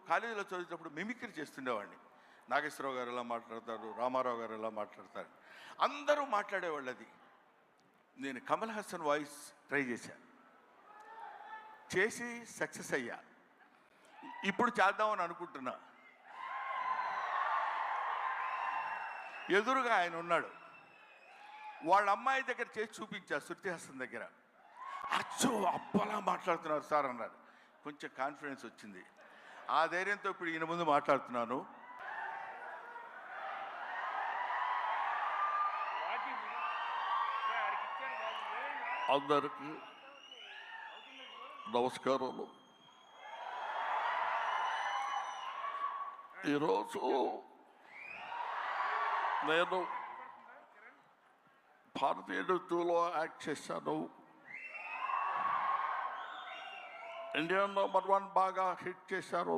కాలేజీలో చదివేటప్పుడు మిమిక్రీ చేస్తుండేవాడిని. నాగేశ్వరరావు గారు ఎలా మాట్లాడతారు, రామారావు గారు ఎలా మాట్లాడతారు, అందరూ మాట్లాడేవాళ్ళు. అది నేను కమల్ హాసన్ వాయిస్ ట్రై చేసి సక్సెస్ అయ్యా. ఇప్పుడు చేద్దామని అనుకుంటున్నా. ఎదురుగా ఆయన ఉన్నాడు. వాళ్ళ అమ్మాయి దగ్గర చేసి చూపించా, శృతి హాసన్ దగ్గర. అచ్చో అబ్బలా మాట్లాడుతున్నారు సార్ అన్నారు. కొంచెం కాన్ఫిడెన్స్ వచ్చింది. ఆ ధైర్యంతో ఇప్పుడు ఈయన ముందు మాట్లాడుతున్నాను. అందరికీ నమస్కారాలు. ఈరోజు నేను భారతీయ నృత్యంలో యాక్ట్ చేశాను. ఇండియన్ నంబర్ 1 బాగా హిట్ చేశారు.